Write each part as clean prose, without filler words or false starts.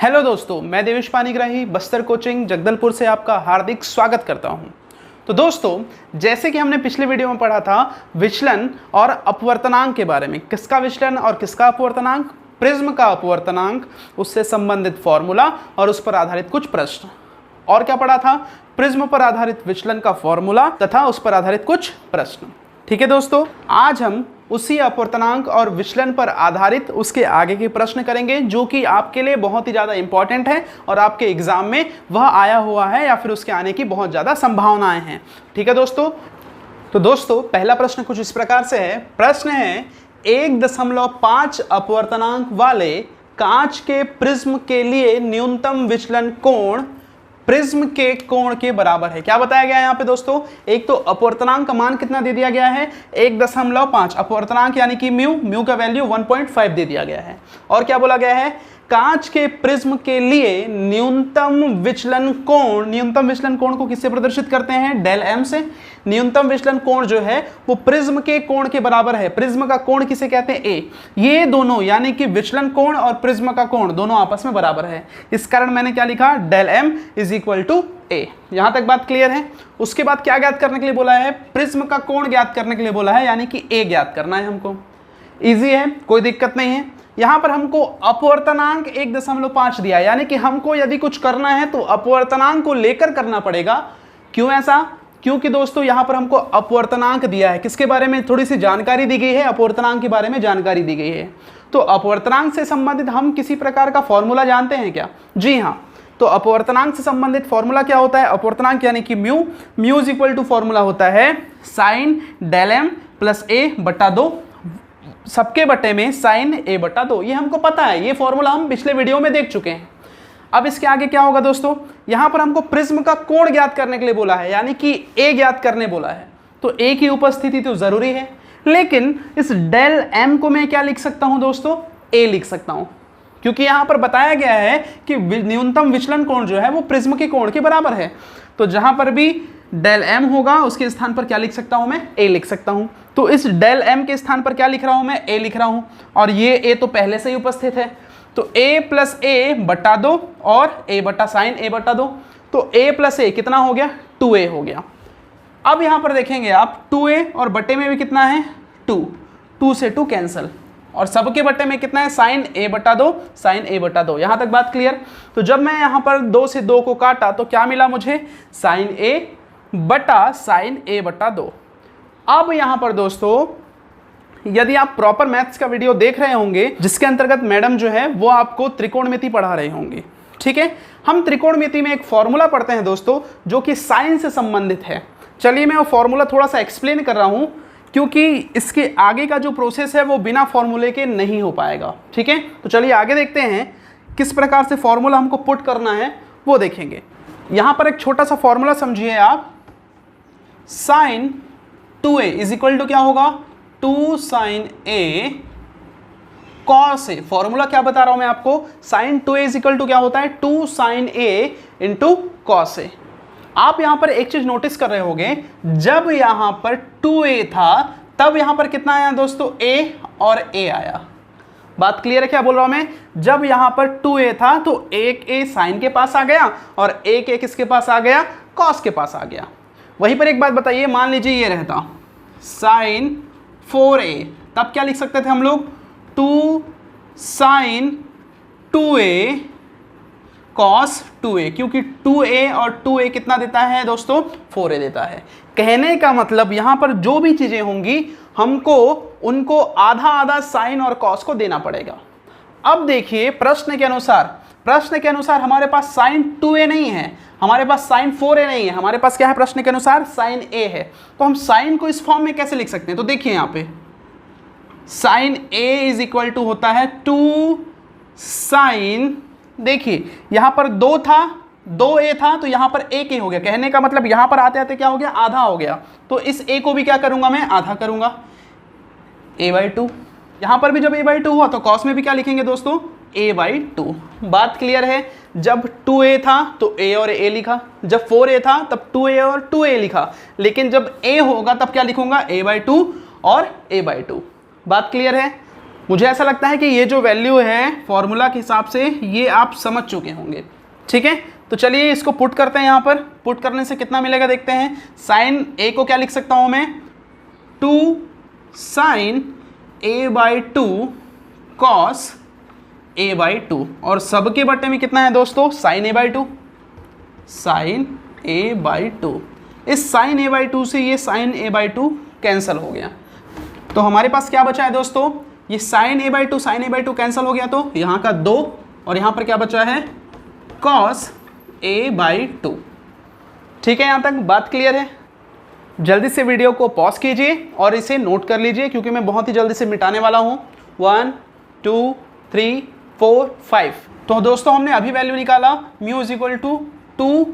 Hello दोस्तों, मैं Devesh Panigrahi Bastar coaching Jagdalpur से आपका हार्दिक स्वागत करता हूं। तो दोस्तों, जैसे कि हमने पिछले वीडियो में पढ़ा था विचलन और अपवर्तनांक के बारे में, किसका विचलन और किसका अपवर्तनांक, प्रिज्म का अपवर्तनांक, उससे संबंधित फॉर्मूला और उस पर आधारित कुछ प्रश्न। और क्या पढ़ा था? प्रिज्म पर आधारित विचलन का फॉर्मूला तथा उस पर आधारित कुछ प्रश्न। ठीक है दोस्तों, आज हम उसी अपवर्तनांक और विचलन पर आधारित उसके आगे के प्रश्न करेंगे, जो कि आपके लिए बहुत ही ज़्यादा इंपॉर्टेंट है और आपके एग्जाम में वह आया हुआ है या फिर उसके आने की बहुत ज़्यादा संभावनाएं हैं। ठीक है दोस्तों, तो दोस्तों पहला प्रश्न कुछ इस प्रकार से है। प्रश्न है 1.5 अपवर्तनांक वाले कांच के प्रिज्म के लिए न्यूनतम विचलन कोण प्रिज्म के कोण के बराबर है। क्या बताया गया है यहाँ पे दोस्तों? एक तो अपवर्तनांक का मान कितना दे दिया गया है 1.5, अपवर्तनांक यानी कि म्यू का वैल्यू 1.5 दे दिया गया है। और क्या बोला गया है? कांच के प्रिज्म के लिए न्यूनतम विचलन कोण को किससे प्रदर्शित करते हैं? डेल एम से। न्यूनतम विचलन कोण जो है वो प्रिज्म के कोण के बराबर है। प्रिज्म का कोण किसे कहते हैं? ए। ये दोनों यानी कि विचलन कोण और प्रिज्म का कोण दोनों आपस में बराबर है। इस कारण मैंने क्या लिखा? Del M is equal to A. यहां तक बात क्लियर है? उसके बाद क्या ज्ञात करने के लिए बोला है? प्रिज्म का कोण ज्ञात करने के लिए बोला है, यानी कि ए ज्ञात करना है हमको। इजी है, कोई दिक्कत नहीं है। यहां पर हमको अपवर्तनांक 1.5 दिया है, यानी कि हमको यदि कुछ करना है तो अपवर्तनांक को लेकर करना पड़ेगा। क्यों ऐसा? क्योंकि दोस्तों यहां पर हमको अपवर्तनांक दिया है, किसके बारे में थोड़ी सी जानकारी दी गई है, अपवर्तनांक के बारे में जानकारी दी गई है। तो अपवर्तनांक से संबंधित हम किसी प्रकार का फॉर्मूला जानते हैं क्या? जी हाँ। तो अपवर्तनांक से संबंधित फॉर्मूला क्या होता है? अपवर्तनांक यानी कि mu is equal to formula होता है sine del M plus A बटा 2, सबके बटे में साइन ए बटा 2। ये हमको पता है, ये फॉर्मूला हम पिछले वीडियो में देख चुके हैं। अब इसके आगे क्या होगा दोस्तों? यहां पर हमको प्रिज्म का कोण ज्ञात करने के लिए बोला है, यानी कि ए ज्ञात करने बोला है। तो ए की उपस्थिति तो जरूरी है, लेकिन इस डेल एम को मैं क्या लिख सकता हूं दोस्तों? ए लिख सकता हूं, क्योंकि यहां पर बताया गया है कि न्यूनतम विचलन कोण जो है वो प्रिज्म के कोण के बराबर है। तो जहां पर भी डेल एम होगा उसके स्थान पर क्या लिख सकता हूं? मैं ए लिख सकता हूं। तो इस डेल एम के स्थान पर क्या लिख रहा हूं? मैं ए लिख रहा हूं, और ये ए तो पहले से ही उपस्थित है। तो ए प्लस ए बटा 2 और ए बटा साइन ए बटा 2। तो ए प्लस ए कितना हो गया? 2a हो गया। अब यहां पर देखेंगे आप 2a और बटे में भी कितना है? 2 से 2 कैंसल, और सबके बटे में कितना है? साइन ए बटा 2, साइन ए बटा 2। यहां तक बात क्लियर? तो जब मैं यहां पर 2 से 2 को काटा तो क्या मिला मुझे? साइन ए बटा साइन ए बटा 2। अब यहां पर दोस्तों यदि आप प्रॉपर मैथ्स का वीडियो देख रहे होंगे, जिसके अंतर्गत मैडम जो है वो आपको त्रिकोणमिति पढ़ा रहे होंगे, ठीक है। हम त्रिकोणमिति में एक फॉर्मूला पढ़ते हैं दोस्तों, जो कि साइन से संबंधित है। चलिए मैं वो फॉर्मूला थोड़ा सा एक्सप्लेन कर रहा हूं, क्योंकि इसके आगे का जो प्रोसेस है वो बिना फॉर्मूले के नहीं हो पाएगा, ठीक है। तो चलिए आगे देखते हैं किस प्रकार से फॉर्मूला हमको पुट करना है, वो देखेंगे। यहां पर एक छोटा सा फॉर्मूला समझिए आप। Sign 2a is equal to क्या होगा? 2 sign A cos A. Formula क्या बता रहा हूं मैं आपको? Sign 2a is equal to क्या होता है? 2 sign A into cos A. आप यहां पर एक चीज नोटिस कर रहे होंगे, जब यहां पर 2a था तब यहां पर कितना आया दोस्तों? a और a आया। बात क्लियर है क्या बोल रहा हूं मैं? जब यहां पर 2a था तो एक a साइन के पास आ गया और एक a किसके पास आ गया? कॉस के पास आ गया। वहीं पर एक बात बताइए, मान लीजिए ये रहता साइन 4a, तब क्या लिख सकते थे हम लोग? 2 साइन 2a कॉस 2a, क्योंकि 2a और 2a कितना देता है दोस्तों? 4a देता है। कहने का मतलब यहां पर जो भी चीजें होंगी हमको उनको आधा आधा साइन और कॉस को देना पड़ेगा। अब देखिए प्रश्न के अनुसार हमारे पास साइन 2a नहीं है, हमारे पास साइन 4a नहीं है, हमारे पास क्या है? प्रश्न के अनुसार साइन a है। तो हम साइन को इस फॉर्म में कैसे लिख सकते हैं? तो देखिए यहां पे sine a is equal to होता है 2 साइन, देखिए यहां पर 2a था तो यहां पर 1a हो गया। कहने का मतलब यहां पर आते आते क्या हो गया? आधा हो गया। तो इस a को भी क्या करूंगा मैं? आधा करूंगा, a/2। यहां पर भी जब a/2 हुआ तो कॉस में भी क्या लिखेंगे दोस्तों? a/2। बात क्लियर है? जब 2a था तो a और a लिखा, जब 4a था तब 2a और 2a लिखा, लेकिन जब a होगा तब क्या लिखूंगा? a/2 और a/2। बात क्लियर है? मुझे ऐसा लगता है कि ये जो वैल्यू है फॉर्मूला के हिसाब से ये आप समझ चुके होंगे, ठीक है। तो चलिए इसको पुट करते हैं। यहाँ पर पुट करने से कितना मिलेगा देखते हैं। साइन ए को क्या लिख सकता हूँ मैं, 2 साइन a/2 कॉस a/2, और सबके बट्टे में कितना है दोस्तों, साइन a/2, साइन a/2। इस साइन a/2 से ये साइन a/2 कैंसिल हो गया, तो हमारे पास क्या बचा है दोस्तों, ये साइन a/2 कैंसिल हो गया, तो यहाँ का 2 और यहाँ पर क्या बचा है, कॉस a/2। ठीक है, यहाँ तक बात क्लियर है। जल्दी से वीडियो को पॉज कीजिए और इसे नोट कर लीजिए, क्योंकि मैं बहुत ही जल्दी से मिटाने वाला हूँ। 1 2 3 4 5। तो दोस्तों हमने अभी वैल्यू निकाला mu is equal to 2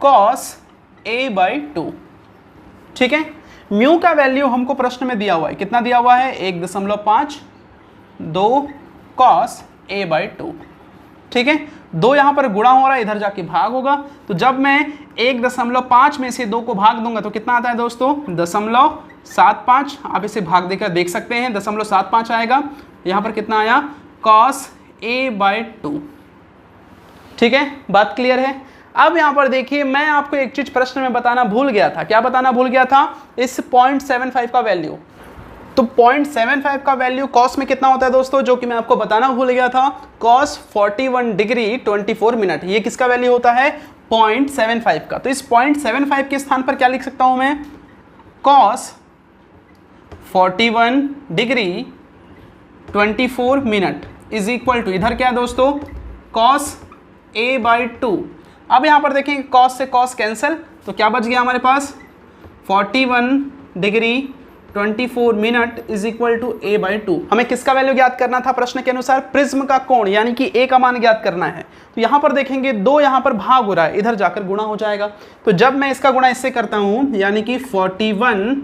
cos a/2। ठीक है, म्यू का वैल्यू हमको प्रश्न में दिया हुआ है, कितना दिया हुआ है, 1.5 2 कॉस a/2। ठीक है, 2 यहाँ पर गुणा हो रहा है, इधर जाके भाग होगा, तो जब मैं 1.5 में से 2 को भाग दूंगा तो कितना आता है दोस्तों, 0.75। आप इसे भाग देकर देख सकते हैं, 0.75 आएगा। यहाँ पर कितना आया, कॉस a/2। ठीक है, बात क्लियर है। अब यहाँ पर देखिए, मैं आपको एक चीज प्रश्न में बताना भूल गया था। क्या बताना भूल गया था, इस 0.75 का वैल्यू। तो 0.75 का वैल्यू कॉस में कितना होता है दोस्तों, जो कि मैं आपको बताना भूल गया था, कॉस 41 डिग्री 24 मिनट। ये किसका वैल्यू होता है, 0.75 का। तो इस 0.75 के स्थान पर क्या लिख सकता हूं मैं, cos 41 degree 24 minute is equal to, इधर क्या है दोस्तों, कॉस a/2। अब यहां पर देखेंगे कॉस से कॉस कैंसिल, तो क्या बच गया हमारे पास, 41 degree 24 minute is equal to a/2। हमें किसका वैल्यू ज्ञात करना था प्रश्न के अनुसार, प्रिज्म का कोण, यानी कि a का मान ज्ञात करना है। तो यहां पर देखेंगे 2 यहां पर भाग हो रहा है, इधर जाकर गुणा हो जाएगा। तो जब मैं इसका गुणा इससे करता हूं, यानी कि 41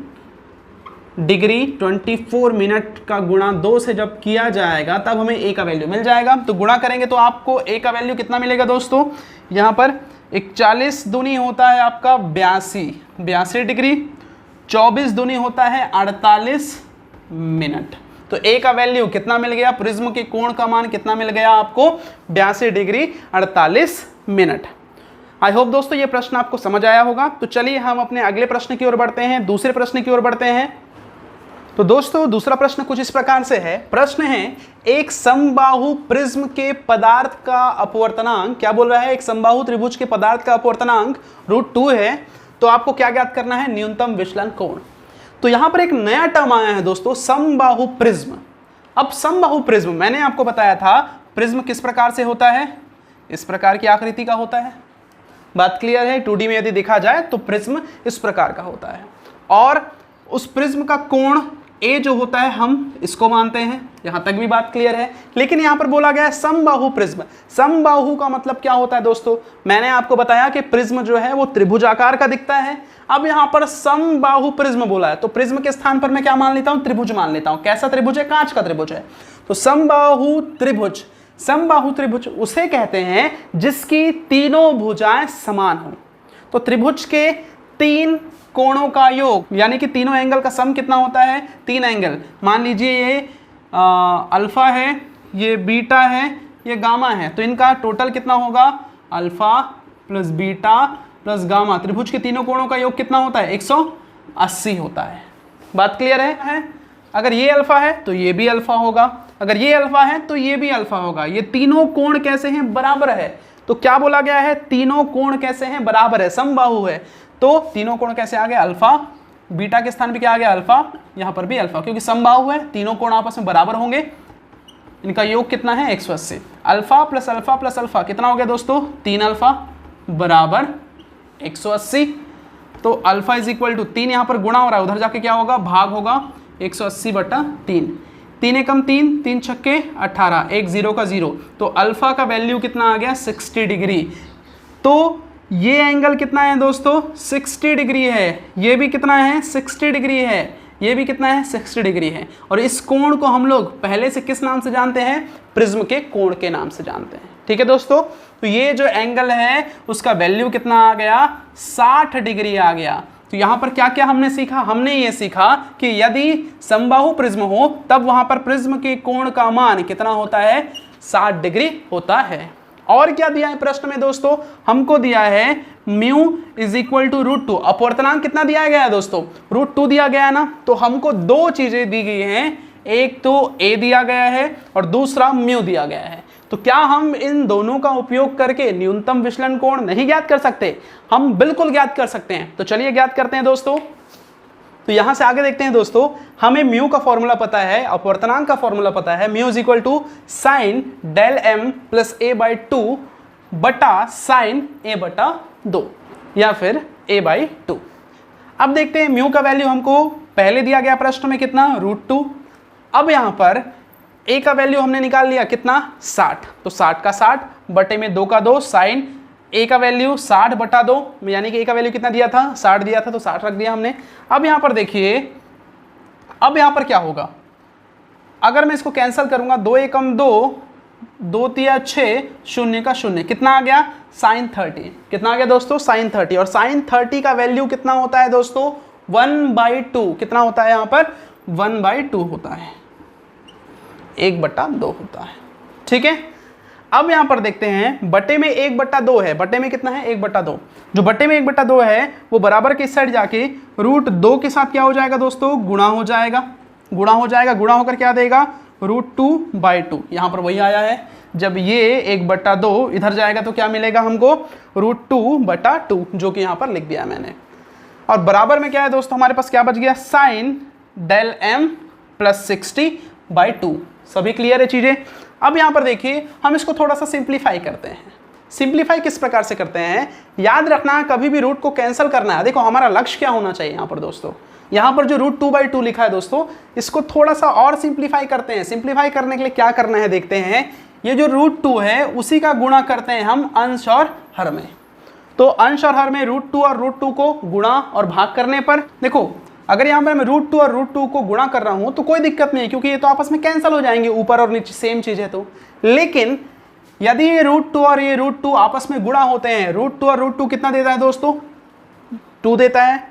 डिग्री 24 मिनट का गुणा 2 से जब किया जाएगा तब हमें a का वैल्यू मिल जाएगा। तो गुणा करेंगे तो आपको a का वैल्यू कितना मिलेगा दोस्तों, यहाँ पर 41 दूनी होता है आपका 82 डिग्री, 24 दूनी होता है 48 मिनट। तो a का वैल्यू कितना मिल गया, प्रिज्म के कोण का मान कितना मिल गया आपको, 82 डिग्री 48 मिनट। आई होप दोस्तों ये प्रश्न आपको समझ आया होगा। तो चलिए हम अपने अगले प्रश्न की ओर बढ़ते हैं, दूसरे प्रश्न की ओर बढ़ते हैं। तो दोस्तों दूसरा प्रश्न कुछ इस प्रकार से है। प्रश्न है, एक समबाहु प्रिज्म के पदार्थ का अपवर्तनांक, क्या बोल रहा है, एक समबाहु त्रिभुज के पदार्थ का अपवर्तनांक √2 है। तो आपको क्या ज्ञात करना है, न्यूनतम विचलन कोण। तो यहां पर एक नया टर्म आया है दोस्तों, समबाहु प्रिज्म। अब समबाहु प्रिज्म मैंने आपको बताया था, प्रिज्म किस प्रकार से होता है, इस प्रकार की आकृति का होता है। बात क्लियर है, 2D में यदि देखा जाए तो प्रिज्म इस प्रकार का होता है, और उस प्रिज्म का कोण A जो होता है हम इसको मानते हैं। यहां तक भी बात क्लियर है। लेकिन यहां पर बोला गया है समबाहु प्रिज्म। समबाहु का मतलब क्या होता है दोस्तों, मैंने आपको बताया कि प्रिज्म जो है वो त्रिभुजाकार का दिखता है। अब यहां पर समबाहु प्रिज्म बोला है, तो प्रिज्म के स्थान पर मैं क्या मान लेता हूं, त्रिभुज मान लेता हूं। कैसा त्रिभुज है, कांच का त्रिभुज है। तो समबाहु त्रिभुज, समबाहु त्रिभुज उसे कहते हैं जिसकी तीनों भुजाएं समान हो। तो त्रिभुज के 3 कोणों का योग, यानी कि तीनों एंगल का सम कितना होता है, 3 एंगल। मान लीजिए ये अल्फा है, ये बीटा है, ये गामा है, तो इनका टोटल कितना होगा, alpha plus beta plus gamma. त्रिभुज के तीनों कोणों का योग कितना होता है, 180 होता है। बात क्लियर है। अगर ये अल्फा है तो ये भी अल्फा होगा, अगर ये अल्फा है तो ये भी अल्फा होगा। ये तीनों कोण कैसे हैं, बराबर है। तो क्या बोला गया है, तीनों कोण कैसे हैं, बराबर है, समबाहु है। तो तीनों कोण कैसे आ गए, अल्फा, बीटा के स्थान पे क्या आ गया, अल्फा, यहां पर भी अल्फा, क्योंकि समबाहु है, तीनों कोण आपस में बराबर होंगे। इनका योग कितना है, 180। Alpha plus alpha plus alpha कितना हो गया दोस्तों, 3 अल्फा बराबर 180। तो अल्फा इज इक्वल टू 3, यहां पर गुणा हो रहा है, उधर जाके क्या होगा, भाग होगा, 180/3। 3 एकम 3, 3 छक्के 18, 1 0 का 0। तो अल्फा का वैल्यू कितना आ गया, 60 डिग्री। तो ये एंगल कितना है दोस्तों, 60 डिग्री है। ये भी कितना है, 60 डिग्री है। ये भी कितना है, 60 डिग्री है। और इस कोण को हम लोग पहले से किस नाम से जानते हैं, प्रिज्म के कोण के नाम से जानते हैं। ठीक है दोस्तों, तो ये जो एंगल है उसका वैल्यू कितना आ गया, 60 डिग्री आ गया। तो यहां पर क्या क्या हमने सीखा? हमने ये सीखा कि यदि समबाहु प्रिज्म हो तब वहां पर प्रिज्म के कोण का मान कितना होता है? 60 डिग्री होता है। और क्या दिया है प्रश्न में दोस्तों? हमको दिया है म्यू इज इक्वल टू √2। अपवर्तनांक कितना दिया गया है दोस्तों? √2 दिया गया है ना। तो हमको दो चीजें दी गई हैं, एक तो a दिया गया है और दूसरा म्यू दिया गया है। तो क्या हम इन दोनों का उपयोग करके न्यूनतम विचलन कोण नहीं ज्ञात कर सकते? हम बिल्कुल ज्ञात कर सकते हैं। तो चलिए ज्ञात करते हैं दोस्तों। तो यहां से आगे देखते हैं दोस्तों। हमें म्यू का फॉर्मूला पता है, अपवर्तनांक का फॉर्मूला पता है। Mu is equal to sine del m plus a/2 बटा साइन a/2 या फिर a/2। अब देखते हैं म्यू का वैल्यू हमको पहले दिया गया प्रश्न में कितना? √2। अब यहां पर a का वैल्यू हमने निकाल लिया कितना? 60। तो 60 का 60 बटे में 2 का 2 साइन a का वैल्यू 60 बटा 2, यानी कि a का वैल्यू कितना दिया था? 60 दिया था, तो 60 रख दिया हमने। अब यहां पर देखिए, अब यहां पर क्या होगा? अगर मैं इसको कैंसिल करूंगा, 2 एकम 2, 2 तिया 6, 0 का 0, कितना आ गया? साइन 30। कितना आ गया दोस्तों? साइन 30। और साइन 30 का वैल्यू कितना होता है दोस्तों? 1/2। कितना होता है यहां पर? 1/2 होता है, 1/2 होता है। ठीक है। अब यहां पर देखते हैं, बटे में 1/2 है। बटे में कितना है? 1/2। जो बटे में 1/2 है वो बराबर के साइड जाके √2 के साथ क्या हो जाएगा दोस्तों? गुणा हो जाएगा। गुणा हो जाएगा, गुणा होकर क्या देगा? √2/2। यहां पर वही आया है। जब ये 1/2 इधर जाएगा तो क्या मिलेगा हमको? √2/2, जो कि यहां पर लिख दिया मैंने। और बराबर में क्या है दोस्तों? हमारे पास क्या बच गया? Sine del m plus 60/2। सभी क्लियर है चीजें? अब यहां पर देखिए, हम इसको थोड़ा सा सिंप्लीफाई करते हैं। सिंप्लीफाई किस प्रकार से करते हैं? याद रखना, कभी भी रूट को कैंसिल करना है। देखो हमारा लक्ष्य क्या होना चाहिए यहां पर दोस्तों? यहां पर जो √2/2 लिखा है दोस्तों, इसको थोड़ा सा और सिंप्लीफाई करते हैं। सिंप्लीफाई करने के लिए क्या करना है देखते हैं। ये जो √2 है उसी का गुणा करते हैं हम अंश और हर में। तो अंश और हर में √2 और √2 को गुणा और भाग करने पर, देखो अगर यहाँ पर मैं √2 और √2 को गुणा कर रहा हूं तो कोई दिक्कत नहीं है, क्योंकि ये तो आपस में कैंसिल हो जाएंगे, ऊपर और नीचे सेम चीज है। तो लेकिन यदि ये √2 और ये √2 आपस में गुणा होते हैं, √2 और √2 कितना देता है दोस्तों? 2 देता है।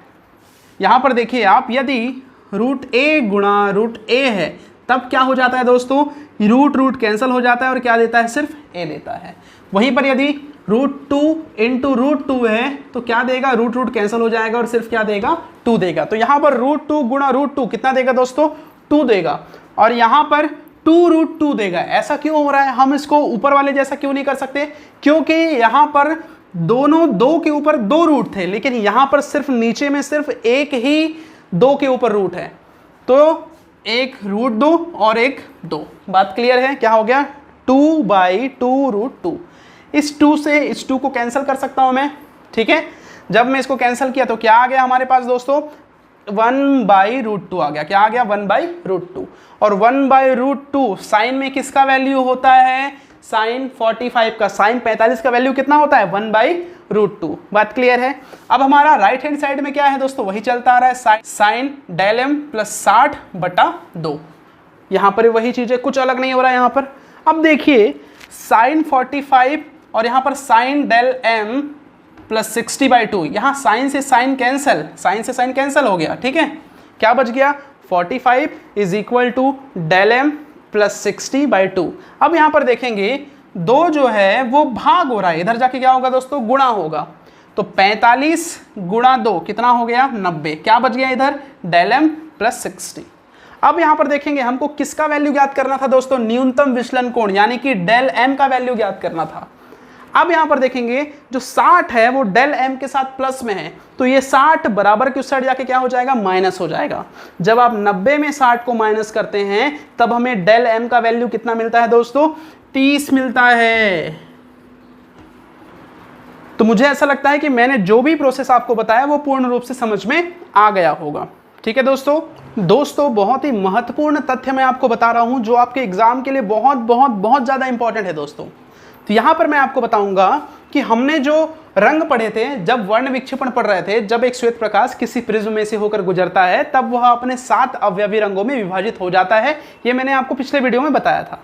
यहां पर देखिए आप, यदि √a गुणा √a है तब क्या हो जाता है दोस्तों? रूट कैंसिल हो जाता है और क्या देता है? सिर्फ a देता है। वहीं पर यदि √2 इंटू √2 है तो क्या देगा? रूट कैंसिल हो जाएगा और सिर्फ क्या देगा? 2 देगा। तो यहां पर √2 गुणा √2 कितना देगा दोस्तों? 2 देगा। और यहां पर 2√2 देगा। ऐसा क्यों हो रहा है? हम इसको ऊपर वाले जैसा क्यों नहीं कर सकते? क्योंकि यहां पर दोनों 2 के ऊपर 2 रूट थे, लेकिन यहां पर सिर्फ नीचे में सिर्फ एक ही 2 के ऊपर रूट है। तो एक √2 और एक 2। बात क्लियर है? क्या हो गया? 2/2 √2। इस 2 से इस 2 को कैंसिल कर सकता हूं मैं। ठीक है। जब मैं इसको कैंसिल किया तो क्या आ गया हमारे पास दोस्तों? 1/√2 आ गया। क्या आ गया? 1/√2। और 1/√2 साइन में किसका वैल्यू होता है? साइन 45 का। साइन 45 का वैल्यू कितना होता है? 1/√2। बात क्लियर है? अब हमारा राइट हैंड साइड में क्या है दोस्तों? वही चलता आ रहा है, साइन डेल m प्लस 60/2। यहां पर वही चीज है, कुछ अलग नहीं हो रहा है यहां पर। अब देखिए, साइन 45 और यहां पर साइन डेल m प्लस 60/2। यहां साइन से साइन कैंसिल, साइन से साइन कैंसिल हो गया। ठीक है। क्या बच गया? 45 is equal to del m plus 60/2। अब यहां पर देखेंगे, 2 जो है वो भाग हो रहा है, इधर जाके क्या होगा दोस्तों? गुणा होगा। तो 45 गुणा 2 कितना हो गया? 90। क्या बच गया इधर? Del m plus 60। अब यहां पर देखेंगे, हमको किसका वैल्यू ज्ञात करना था दोस्तों? न्यूनतम विचलन कोण, यानी कि डेल m का वैल्यू ज्ञात करना था। अब यहां पर देखेंगे, जो 60 है वो डेल m के साथ प्लस में है, तो ये 60 बराबर की उस साइड जाके क्या हो जाएगा? माइनस हो जाएगा। जब आप 90 में 60 को माइनस करते हैं तब हमें डेल m का वैल्यू कितना मिलता है दोस्तों? 30 मिलता है। तो मुझे ऐसा लगता है कि मैंने जो भी प्रोसेस आपको बताया वो पूर्ण रूप से समझ में आ गया होगा। ठीक है दोस्तों, बहुत ही महत्वपूर्ण तथ्य मैं आपको बता रहा हूं जो आपके एग्जाम के लिए बहुत बहुत बहुत ज्यादा इंपॉर्टेंट है दोस्तों। तो यहां पर मैं आपको बताऊंगा कि हमने जो रंग पढ़े थे, जब वर्ण विक्षेपण पढ़ रहे थे, जब एक श्वेत प्रकाश किसी प्रिज्म में से होकर गुजरता है तब वह अपने 7 अवयवी रंगों में विभाजित हो जाता है। यह मैंने आपको पिछले वीडियो में बताया था।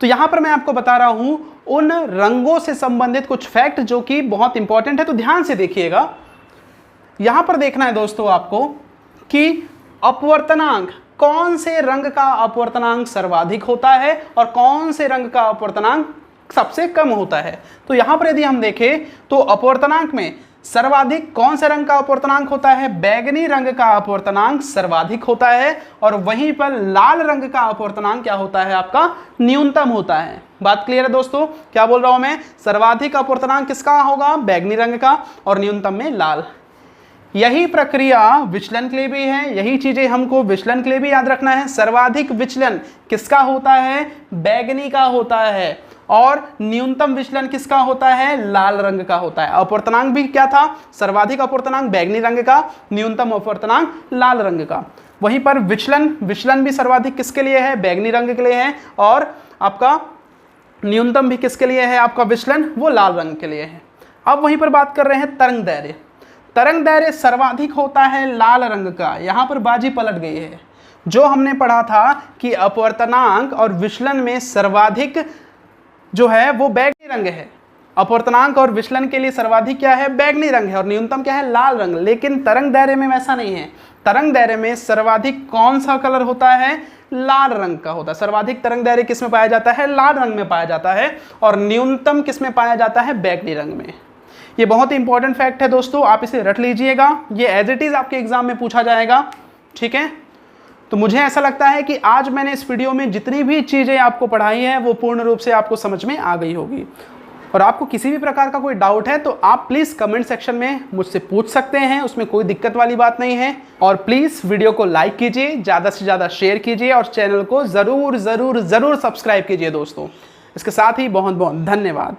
तो यहां पर मैं आपको बता रहा हूं उन रंगों से संबंधित कुछ फैक्ट जो कि बहुत इंपॉर्टेंट है, तो ध्यान से देखिएगा। यहां पर देखना है दोस्तों आपको कि अपवर्तनांक, कौन से रंग का अपवर्तनांक सर्वाधिक होता है और कौन से रंग का अपवर्तनांक सबसे कम होता है। तो यहां पर यदि हम देखें तो अपवर्तनांक में सर्वाधिक कौन से रंग का अपवर्तनांक होता है, बैगनी रंग का अपवर्तनांक सर्वाधिक होता है, और वहीं पर लाल रंग का अपवर्तनांक क्या होता है, आपका न्यूनतम होता है। बात क्लियर है दोस्तों, क्या बोल रहा हूं मैं, सर्वाधिक अपवर्तनांक किसका होगा, बैगनी रंग का, और न्यूनतम में लाल। यही प्रक्रिया विचलन के लिए भी है, यही चीजें हमको विचलन के लिए भी याद रखना है। सर्वाधिक विचलन किसका होता है, बैगनी का होता है, और न्यूनतम विचलन किसका होता है, लाल रंग का होता है। अपवर्तनांक भी क्या था, सर्वाधिक अपवर्तनांक बैगनी रंग का, न्यूनतम अपवर्तनांक लाल रंग का। वहीं पर विचलन भी सर्वाधिक किसके लिए है, बैगनी रंग के लिए है, और आपका न्यूनतम भी किसके लिए है, आपका विचलन वो लाल रंग के लिए है। अब वहीं पर बात कर रहे हैं तरंग दैर्ध्य। तरंग दैर्ध्य सर्वाधिक होता है लाल रंग का। यहां पर बाजी पलट गई है। जो हमने पढ़ा था कि अपवर्तनांक और विचलन में सर्वाधिक जो है वो बैगनी रंग है, अपवर्तनांक और विचलन के लिए सर्वाधिक क्या है, बैगनी रंग है, और न्यूनतम क्या है, लाल रंग। लेकिन तरंग दैर्ध्य में वैसा नहीं है। तरंग दैर्ध्य में सर्वाधिक कौन सा कलर होता है, लाल रंग का होता है। सर्वाधिक तरंग दैर्ध्य किस में पाया जाता है, लाल रंग में पाया जाता है, और न्यूनतम किस में पाया जाता है, बैगनी रंग में। ये बहुत ही इंपॉर्टेंट फैक्ट है दोस्तों, आप इसे रट लीजिएगा, ये एज इट इज आपके एग्जाम में पूछा जाएगा। ठीक है, तो मुझे ऐसा लगता है कि आज मैंने इस वीडियो में जितनी भी चीज़ें आपको पढ़ाई हैं वो पूर्ण रूप से आपको समझ में आ गई होगी। और आपको किसी भी प्रकार का कोई डाउट है तो आप प्लीज़ कमेंट सेक्शन में मुझसे पूछ सकते हैं, उसमें कोई दिक्कत वाली बात नहीं है। और प्लीज़ वीडियो को लाइक कीजिए, ज़्यादा से ज़्यादा शेयर कीजिए, और चैनल को ज़रूर ज़रूर ज़रूर सब्सक्राइब कीजिए दोस्तों। इसके साथ ही बहुत बहुत धन्यवाद।